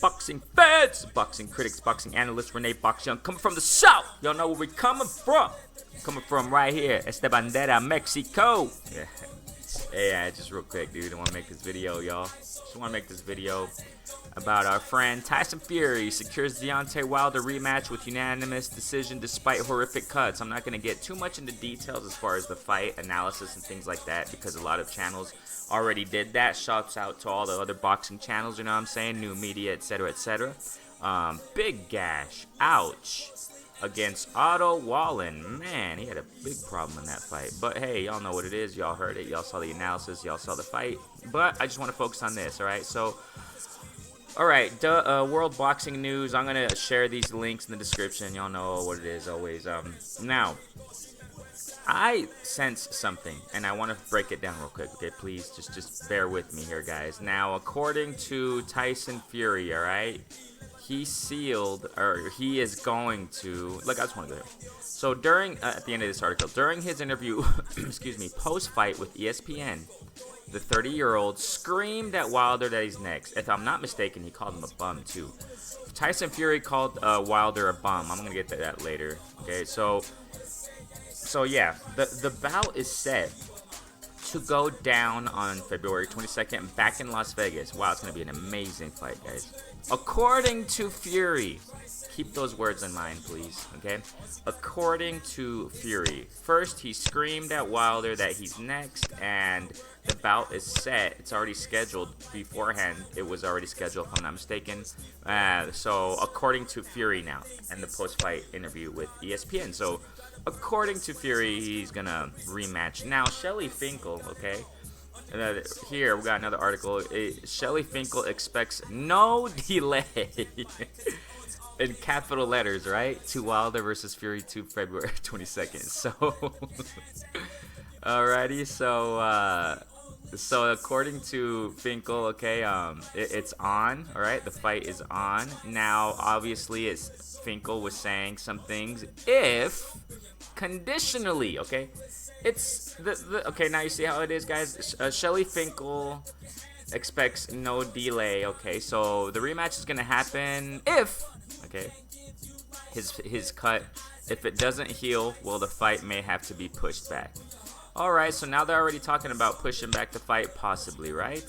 boxing fans, boxing critics, boxing analysts, Renee Box Young, coming from the south. Y'all know where we coming from. Coming from right here, Esta Bandera, Mexico. Yeah. Hey, just real quick, dude. I want to make this video, y'all. Just want to make this video about our friend Tyson Fury secures Deontay Wilder rematch with unanimous decision despite horrific cuts. I'm not going to get too much into details as far as the fight analysis and things like that because a lot of channels already did that. Shouts out to all the other boxing channels, you know what I'm saying? New media, etc., etc. Big gash. Ouch. Against Wallin. Man, he had a big problem in that fight. But hey, y'all know what it is. Y'all heard it. Y'all saw the analysis. Y'all saw the fight. But I just want to focus on this, alright? So, alright, World Boxing News. I'm going to share these links in the description. Y'all know what it is always. Now, I sense something, and I want to break it down real quick, okay? Please, just bear with me here, guys. Now, according to Tyson Fury, alright? He sealed, or he is going to, look, I just want to go here. So during, at the end of this article, during his interview, excuse me, post-fight with ESPN, the 30-year-old screamed at Wilder that he's next. If I'm not mistaken, he called him a bum, too. Tyson Fury called Wilder a bum. I'm going to get to that later, okay? So yeah, the bout is set to go down on February 22nd back in Las Vegas. Wow, it's going to be an amazing fight, guys. According to Fury, keep those words in mind, please, okay? According to Fury, first he screamed at Wilder that he's next, and the bout is set. It's already scheduled beforehand. It was already scheduled, if I'm not mistaken. So, according to Fury now, and the post-fight interview with ESPN. So, according to Fury, he's gonna rematch. Now, Shelly Finkel, okay? Here, we got another article. Shelly Finkel expects no delay. In capital letters, right? To Wilder versus Fury 2 February 22nd. So, alrighty. So according to Finkel, okay, it's on. All right, the fight is on now. Obviously, Finkel was saying some things. If conditionally, okay, it's okay. Now you see how it is, guys. Shelly Finkel expects no delay. Okay, so the rematch is gonna happen if. Okay, his cut, if it doesn't heal, well, the fight may have to be pushed back. Alright, so now they're already talking about pushing back the fight, possibly, right?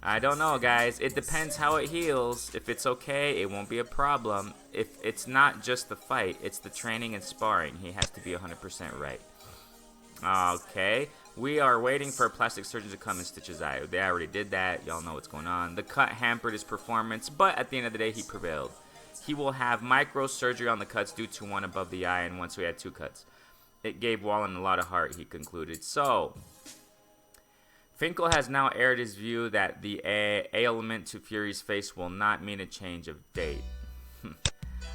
I don't know, guys. It depends how it heals. If it's okay, it won't be a problem. If it's not just the fight, it's the training and sparring. He has to be 100% right. Okay. We are waiting for a plastic surgeon to come and stitch his eye. They already did that. Y'all know what's going on. The cut hampered his performance, but at the end of the day, he prevailed. He will have microsurgery on the cuts due to one above the eye, and once we had 2 cuts. It gave Wallin a lot of heart, he concluded. So, Finkel has now aired his view that the ailment to Fury's face will not mean a change of date.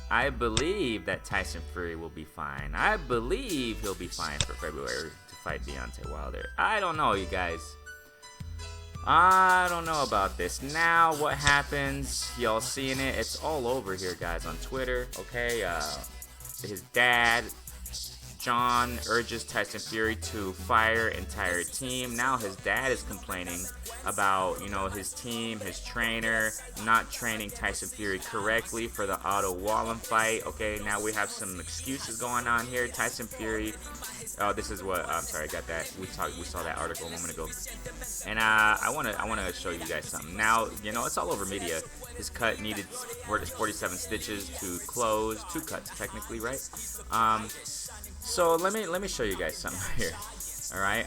I believe that Tyson Fury will be fine. I believe he'll be fine for February to fight Deontay Wilder. I don't know, you guys. I don't know about this. Now, what happens? Y'all seeing it? It's all over here, guys, on Twitter. Okay, his dad, John, urges Tyson Fury to fire entire team. Now his dad is complaining about, you know, his team, his trainer, not training Tyson Fury correctly for the Wallin fight. Okay, now we have some excuses going on here. Tyson Fury, oh, this is what, I'm sorry, I got that. We saw that article a moment ago. And I wanna show you guys something. Now, you know, it's all over media. His cut needed 47 stitches to close, 2 cuts technically, right? So let me show you guys something here. All right,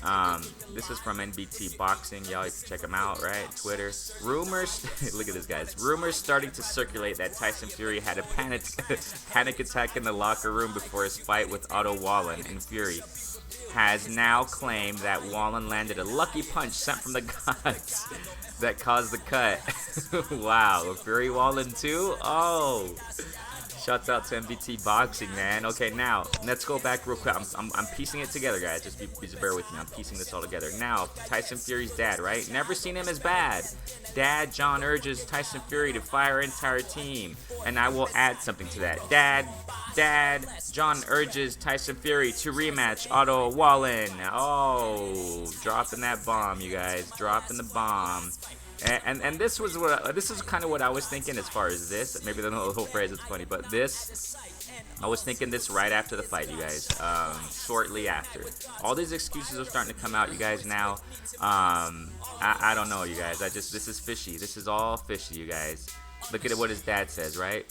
this is from NBT Boxing. Y'all, you can check them out, right? Twitter. Rumors, look at this, guys. Rumors starting to circulate that Tyson Fury had a panic attack in the locker room before his fight with Wallin, and Fury has now claimed that Wallin landed a lucky punch sent from the gods that caused the cut. Wow, Fury Wallin too? Oh. Shouts out to MBT Boxing, man. Okay, now, let's go back real quick. I'm piecing it together, guys. Just bear with me. I'm piecing this all together. Now, Tyson Fury's dad, right? Never seen him as bad. Dad, John urges Tyson Fury to fire entire team. And I will add something to that. Dad, John urges Tyson Fury to rematch Wallin. Oh, dropping that bomb, you guys. Dropping the bomb. And this was what this is kind of what I was thinking as far as this. Maybe the whole phrase is funny, but this I was thinking this right after the fight, you guys. Shortly after, all these excuses are starting to come out, you guys. Now, I don't know, you guys. This is fishy. This is all fishy, you guys. Look at what his dad says, right?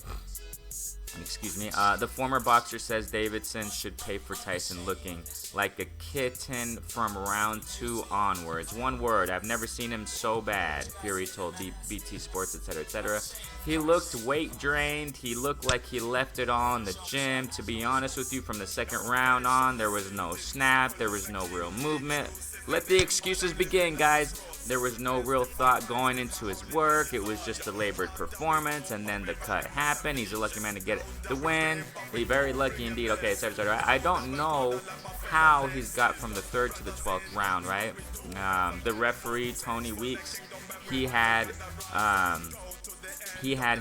Excuse me. The former boxer says Davidson should pay for Tyson looking like a kitten from round 2 onwards. One word, I've never seen him so bad, Fury told BT Sports, etc., etc. He looked weight drained. He looked like he left it all in the gym. To be honest with you, from the second round on, there was no snap. There was no real movement. Let the excuses begin, guys. There was no real thought going into his work. It was just a labored performance, and then the cut happened. He's a lucky man to get the win. He's very lucky indeed. Okay, etc. I don't know how he's got from the 3rd to the 12th round, right? The referee, Tony Weeks, he had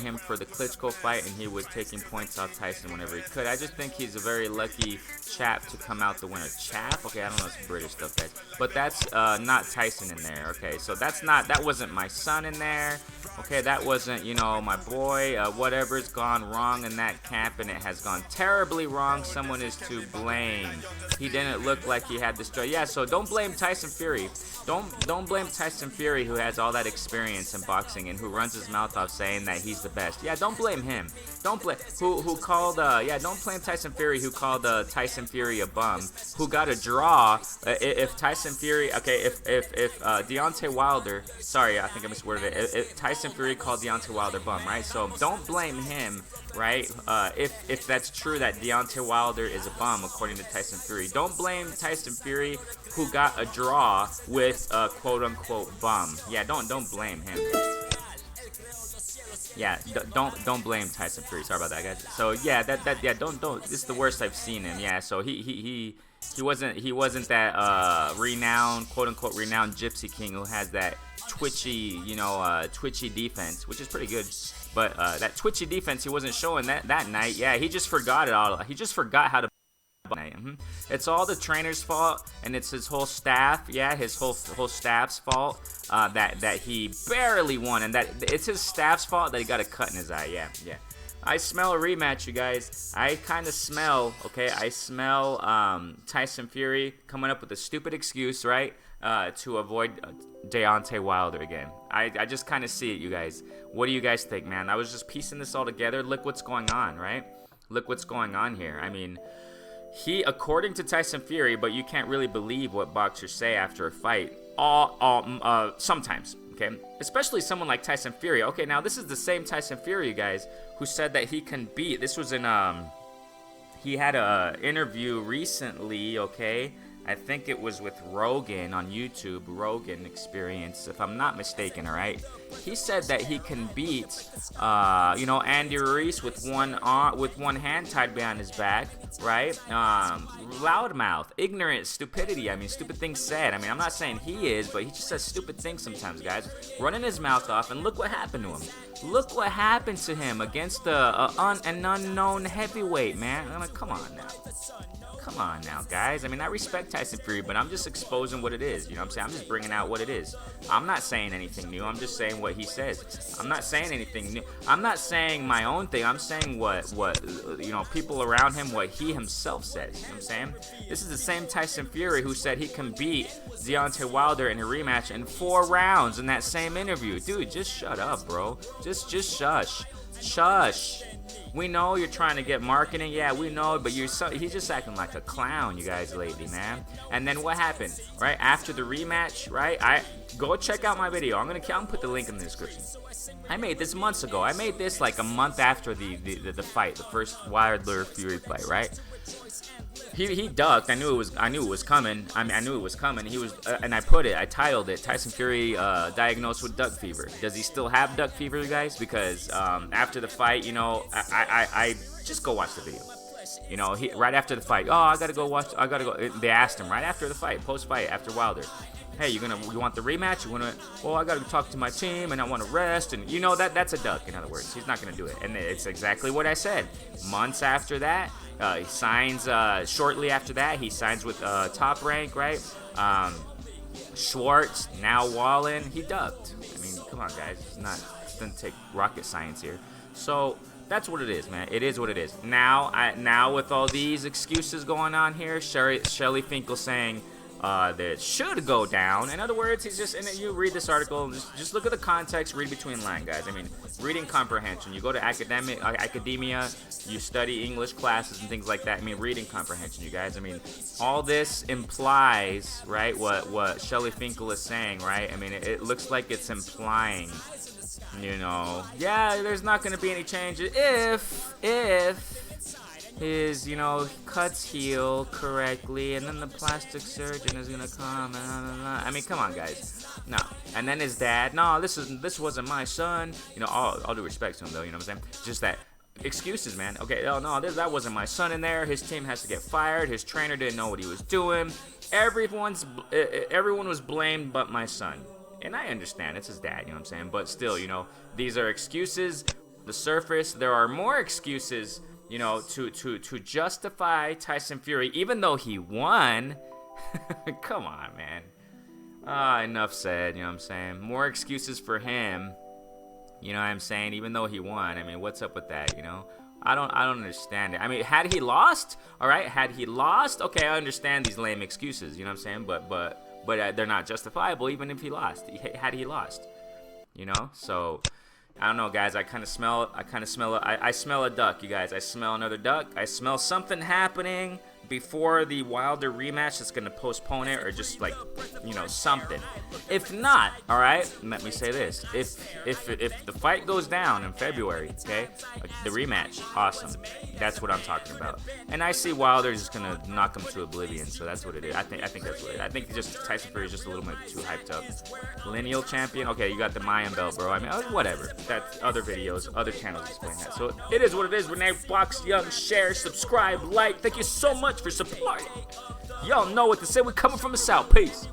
him for the Klitschko fight, and he was taking points off Tyson whenever he could. I just think he's a very lucky chap to come out the winner. Chap? Okay, I don't know, it's British stuff, guys. But that's not Tyson in there, okay? So that wasn't my son in there, okay? That wasn't, my boy. Whatever's gone wrong in that camp, and it has gone terribly wrong, someone is to blame. He didn't look like he had the strength. Yeah, so don't blame Tyson Fury. Don't blame Tyson Fury, who has all that experience in boxing and who runs his mouth off saying that he's the best. Yeah, don't blame him. Don't blame don't blame Tyson Fury, who called Tyson Fury a bum, who got a draw. If Tyson Fury, if Deontay Wilder, sorry, I think I misworded it. If Tyson Fury called Deontay Wilder bum, right? So don't blame him, right? If that's true that Deontay Wilder is a bum according to Tyson Fury, don't blame Tyson Fury, who got a draw with a quote-unquote bum. Yeah, don't blame him. Yeah, don't blame Tyson Fury. Sorry about that, guys. So yeah, don't. This is the worst I've seen him. Yeah, so he wasn't that renowned, quote-unquote renowned Gypsy King who has that twitchy defense, which is pretty good. But that twitchy defense he wasn't showing that night. Yeah, he just forgot it all. He just forgot how to. It's all the trainer's fault, and it's his whole staff. Yeah, his whole staff's fault that he barely won, and that it's his staff's fault that he got a cut in his eye. Yeah. I smell a rematch, you guys. I kind of smell. Okay, I smell Tyson Fury coming up with a stupid excuse, right, to avoid Deontay Wilder again. I just kind of see it, you guys. What do you guys think, man? I was just piecing this all together. Look what's going on, right? Look what's going on here. I mean, he, according to Tyson Fury, but you can't really believe what boxers say after a fight. Sometimes, okay? Especially someone like Tyson Fury. Okay, now this is the same Tyson Fury, you guys, who said that he can beat. This was in he had a interview recently, okay? I think it was with Rogan on YouTube, Rogan Experience, if I'm not mistaken, all right? He said that he can beat, Andy Ruiz with one hand tied behind his back, right? Loudmouth, ignorant, stupidity. I mean, stupid things said. I mean, I'm not saying he is, but he just says stupid things sometimes, guys. Running his mouth off, and look what happened to him. Look what happened to him against an unknown heavyweight, man. I'm like, come on now. Come on now, guys. I mean, I respect Tyson Fury, but I'm just exposing what it is. You know what I'm saying? I'm just bringing out what it is. I'm not saying anything new. I'm just saying what he says. I'm not saying anything new. I'm not saying my own thing. I'm saying what people around him, what he himself says. You know what I'm saying? This is the same Tyson Fury who said he can beat Deontay Wilder in a rematch in 4 rounds in that same interview. Dude, just shut up, bro. Just shush. Shush. We know you're trying to get marketing. Yeah, we know, but he's just acting like a clown, you guys, lately, man. And then what happened, right? After the rematch, right? Go check out my video. I'm gonna put the link in the description. I made this months ago. I made this like a month after the fight, the first Wilder Fury fight, right? He ducked. I knew it was coming. I knew it was coming. He was, and I titled it, Tyson Fury diagnosed with duck fever. Does he still have duck fever, you guys? Because after the fight, I just go watch the video. Right after the fight, I gotta go. They asked him right after the fight, post-fight, after Wilder, hey, you want the rematch? I gotta talk to my team, and I want to rest, and that's a duck. In other words, he's not gonna do it, and it's exactly what I said. Months after that, he signs. Shortly after that, he signs with Top Rank, right? Schwartz, now Wallin. He ducked. I mean, come on, guys. It doesn't take rocket science here. So that's what it is, man. It is what it is. Now with all these excuses going on here, Shelly Finkel saying that it should go down. In other words, he's just, and you read this article, just look at the context, read between line, guys. I mean, reading comprehension. You go to academia, you study English classes and things like that. I mean, reading comprehension, you guys. I mean, all this implies, right, what Shelly Finkel is saying, right? I mean, it looks like it's implying, you know, yeah, there's not going to be any changes if his, you know, cuts heal correctly, and then the plastic surgeon is gonna come. I mean, come on, guys. No. And then his dad, no, this wasn't my son. You know, all due respect to him, though. You know what I'm saying? Just that excuses, man. Okay, oh no, that wasn't my son in there. His team has to get fired. His trainer didn't know what he was doing. Everyone was blamed but my son. And I understand, it's his dad, you know what I'm saying? But still, you know, these are excuses. The surface, there are more excuses, you know, to justify Tyson Fury, even though he won. Come on, man. Enough said, you know what I'm saying? More excuses for him, you know what I'm saying? Even though he won, I mean, what's up with that, you know? I don't understand it. I mean, had he lost, all right, okay, I understand these lame excuses, you know what I'm saying? But they're not justifiable even if he lost. Had he lost, you know? So I don't know, guys. I smell a duck, you guys. I smell another duck. I smell something happening before the Wilder rematch that's gonna postpone it, or just like, you know, something. If not, all right, let me say this: if the fight goes down in February, okay, the rematch, awesome. That's what I'm talking about. And I see Wilder just gonna knock him to oblivion. So that's what it is. I think that's what it is. I think just Tyson Fury is just a little bit too hyped up. Lineal champion. Okay, you got the Mayan belt, bro. I mean, whatever. That's other videos, other channels explain that. So it is what it is. Renee Fox Young, share, subscribe, like. Thank you so much for supporting. Y'all know what to say. We're coming from the South. Peace.